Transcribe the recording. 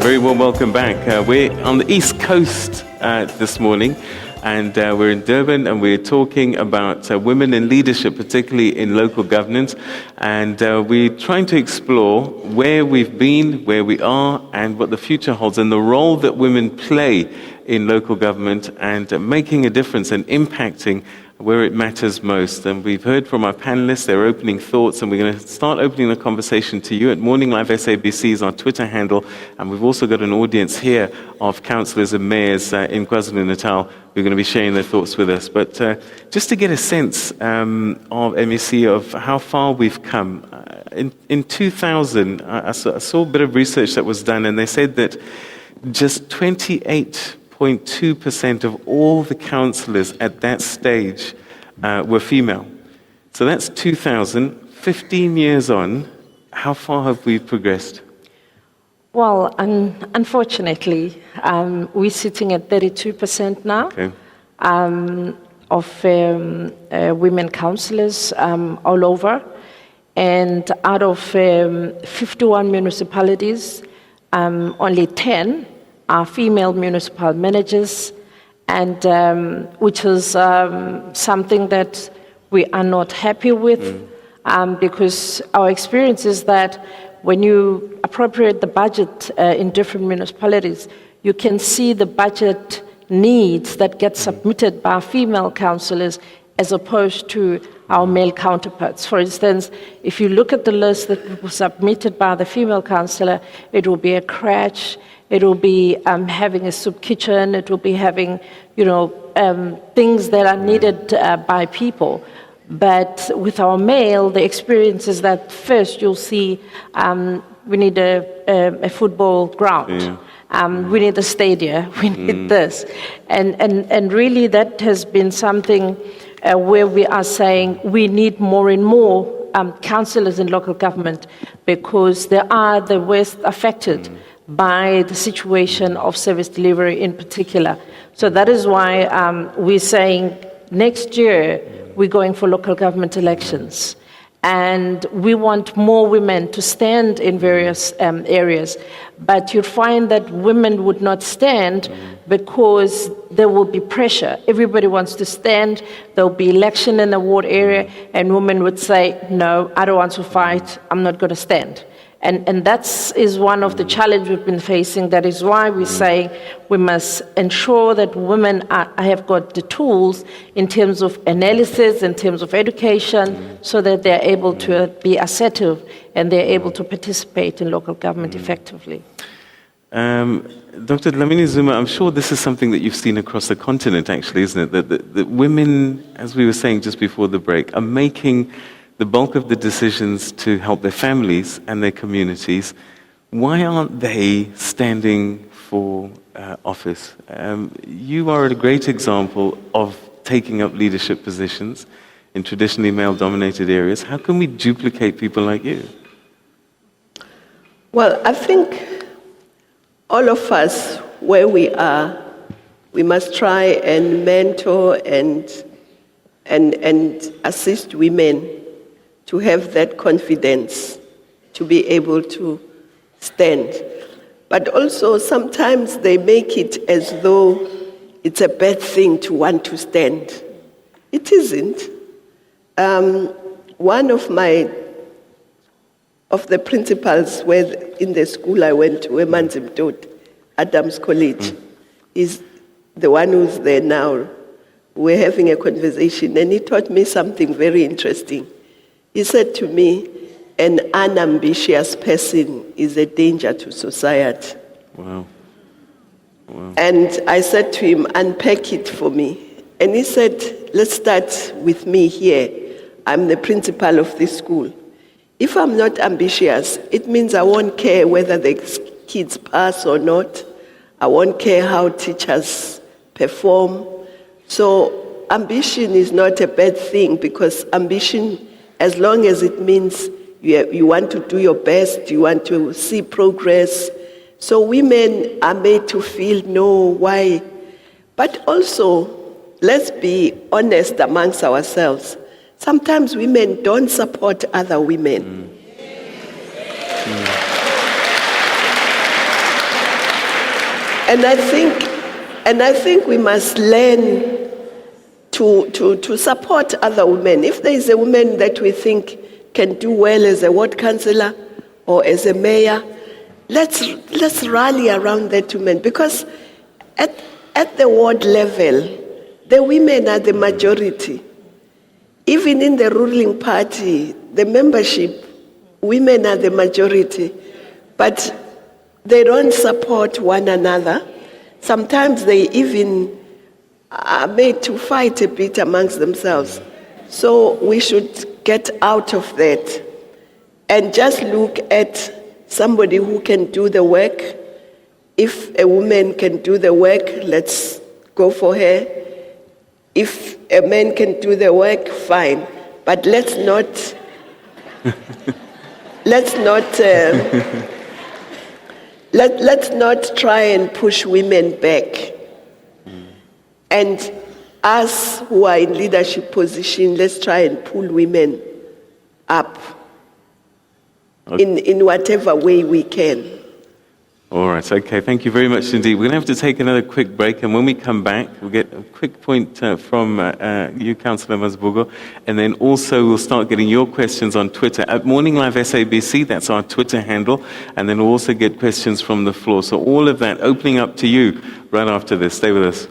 very warm welcome back. We're on the East Coast this morning, and we're in Durban, and we're talking about women in leadership, particularly in local governance. And we're trying to explore where we've been, where we are, and what the future holds, and the role that women play in local government and making a difference and impacting where it matters most. And we've heard from our panelists their opening thoughts, and we're going to start opening the conversation to you at Morning Live SABC is our Twitter handle, and we've also got an audience here of councillors and mayors in KwaZulu-Natal who are going to be sharing their thoughts with us. But just to get a sense of MEC of how far we've come, in 2000, I saw a bit of research that was done, and they said that just 28.2% of all the councillors at that stage were female. So that's 2000. 15 years on, how far have we progressed? Well, unfortunately, we're sitting at 32% now. Okay. Of women councillors all over. And out of 51 municipalities, only 10 are female municipal managers, and which is something that we are not happy with, because our experience is that when you appropriate the budget in different municipalities, you can see the budget needs that get submitted by female councillors as opposed to our male counterparts. For instance, if you look at the list that was submitted by the female councillor, it will be a crèche, it will be having a soup kitchen, it will be having, things that are needed by people. But with our male, the experience is that first you'll see we need a football ground. Yeah. We need a stadium, we need this. And really that has been something where we are saying we need more and more councillors in local government, because they are the worst affected by the situation of service delivery in particular. So that is why we're saying next year we're going for local government elections. And we want more women to stand in various areas. But you'd find that women would not stand because there will be pressure. Everybody wants to stand. There'll be election in the ward area, and women would say, no, I don't want to fight. I'm not going to stand. And that is one of the challenges we've been facing. That is why we say we must ensure that women have got the tools in terms of analysis, in terms of education, so that they're able to be assertive and they're able to participate in local government effectively. Dr. Dlamini-Zuma, I'm sure this is something that you've seen across the continent, actually, isn't it? That women, as we were saying just before the break, are making the bulk of the decisions to help their families and their communities. Why aren't they standing for office? You are a great example of taking up leadership positions in traditionally male-dominated areas. How can we duplicate people like you? Well, I think all of us, where we are, we must try and mentor and assist women to have that confidence to be able to stand. But also sometimes they make it as though it's a bad thing to want to stand. It isn't. One of the principals in the school I went to, Mazibuko, Adams College, is the one who's there now. We're having a conversation, and he taught me something very interesting. He said to me, an unambitious person is a danger to society. Wow. Wow. And I said to him, unpack it for me. And he said, let's start with me here. I'm the principal of this school. If I'm not ambitious, it means I won't care whether the kids pass or not. I won't care how teachers perform. So ambition is not a bad thing, because ambition, as long as it means you want to do your best, you want to see progress. So women are made to feel, no, why? But also, let's be honest amongst ourselves. Sometimes women don't support other women. And I think we must learn to support other women. If there is a woman that we think can do well as a ward councillor or as a mayor, let's rally around that woman, because at the ward level, the women are the majority. Even in the ruling party, the membership, women are the majority, but they don't support one another. Sometimes they even are made to fight a bit amongst themselves. So we should get out of that and just look at somebody who can do the work. If a woman can do the work, let's go for her. If a man can do the work, fine. But let's not try and push women back. And us who are in leadership position, let's try and pull women up in whatever way we can. All right, okay, thank you very much indeed. We're going to have to take another quick break, and when we come back, we'll get a quick point from you, Councillor Mazibuko, and then also we'll start getting your questions on Twitter. At Morning Live SABC, that's our Twitter handle, and then we'll also get questions from the floor. So all of that opening up to you right after this. Stay with us.